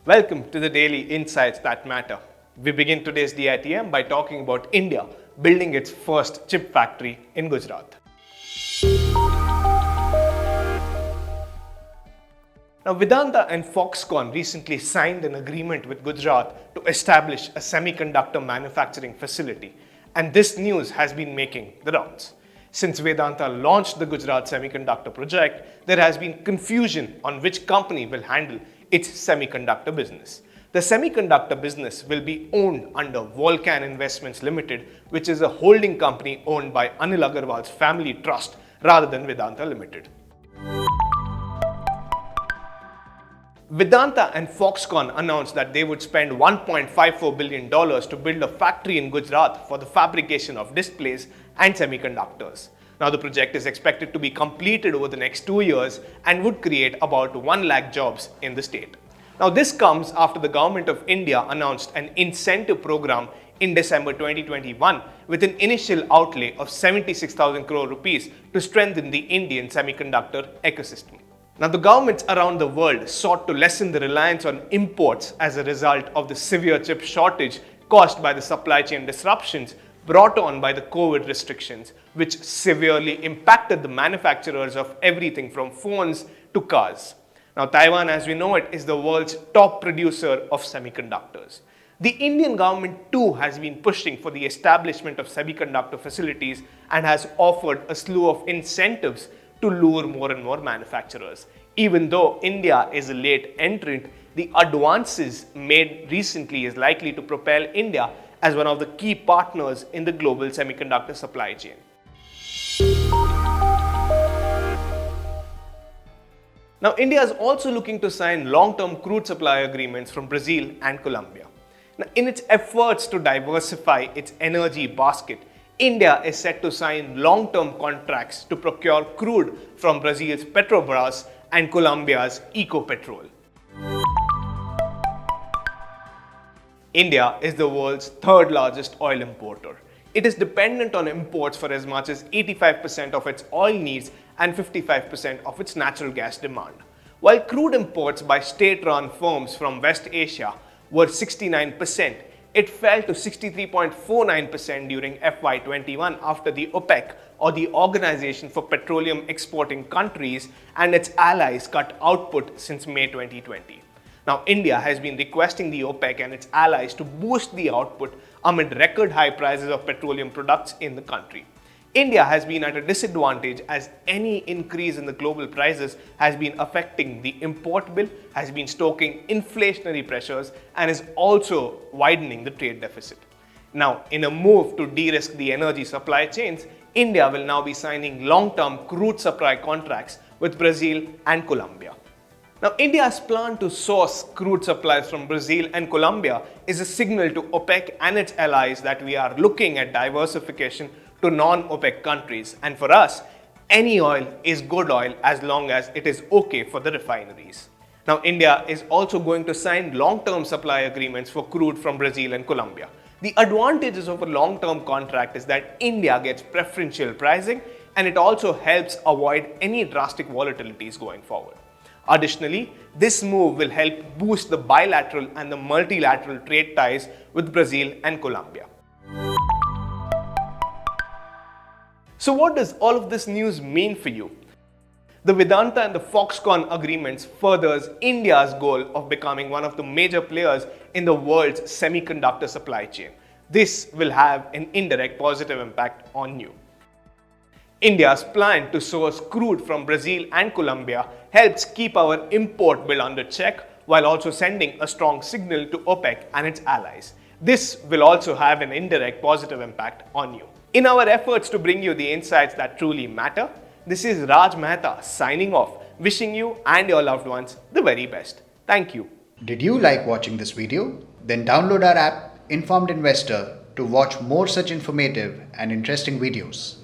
Welcome to the Daily Insights That Matter. We begin today's DITM by talking about India building its first chip factory in Gujarat. Now, Vedanta and Foxconn recently signed an agreement with Gujarat to establish a semiconductor manufacturing facility, and this news has been making the rounds. Since Vedanta launched the Gujarat Semiconductor project, there has been confusion on which company will handle its semiconductor business. The semiconductor business will be owned under Volcan Investments Limited, which is a holding company owned by Anil Agarwal's family trust rather than Vedanta Limited. Vedanta and Foxconn announced that they would spend $1.54 billion to build a factory in Gujarat for the fabrication of displays and semiconductors. Now, the project is expected to be completed over the next 2 years and would create about 1 lakh jobs in the state. Now, this comes after the government of India announced an incentive program in December 2021 with an initial outlay of 76,000 crore rupees to strengthen the Indian semiconductor ecosystem. Now, the governments around the world sought to lessen the reliance on imports as a result of the severe chip shortage caused by the supply chain disruptions brought on by the COVID restrictions, which severely impacted the manufacturers of everything from phones to cars. Now, Taiwan, as we know it, is the world's top producer of semiconductors. The Indian government too has been pushing for the establishment of semiconductor facilities and has offered a slew of incentives to lure more and more manufacturers. Even though India is a late entrant, the advances made recently is likely to propel India as one of the key partners in the global semiconductor supply chain. Now, India is also looking to sign long-term crude supply agreements from Brazil and Colombia. Now, in its efforts to diversify its energy basket, India is set to sign long-term contracts to procure crude from Brazil's Petrobras and Colombia's Ecopetrol. India is the world's third largest oil importer. It is dependent on imports for as much as 85% of its oil needs and 55% of its natural gas demand. While crude imports by state-run firms from West Asia were 69%, it fell to 63.49% during FY21 after the OPEC, or the Organization for Petroleum Exporting Countries, and its allies cut output since May 2020. Now, India has been requesting the OPEC and its allies to boost the output amid record high prices of petroleum products in the country. India has been at a disadvantage as any increase in the global prices has been affecting the import bill, has been stoking inflationary pressures, and is also widening the trade deficit. Now, in a move to de-risk the energy supply chains, India will now be signing long-term crude supply contracts with Brazil and Colombia. Now, India's plan to source crude supplies from Brazil and Colombia is a signal to OPEC and its allies that we are looking at diversification to non-OPEC countries. And for us, any oil is good oil as long as it is okay for the refineries. Now, India is also going to sign long-term supply agreements for crude from Brazil and Colombia. The advantages of a long-term contract is that India gets preferential pricing, and it also helps avoid any drastic volatilities going forward. Additionally, this move will help boost the bilateral and the multilateral trade ties with Brazil and Colombia. So what does all of this news mean for you? The Vedanta and the Foxconn agreements furthers India's goal of becoming one of the major players in the world's semiconductor supply chain. This will have an indirect positive impact on you. India's plan to source crude from Brazil and Colombia helps keep our import bill under check while also sending a strong signal to OPEC and its allies. This will also have an indirect positive impact on you. In our efforts to bring you the insights that truly matter, this is Raj Mehta signing off, wishing you and your loved ones the very best. Thank you. Did you like watching this video? Then download our app, Informed Investor, to watch more such informative and interesting videos.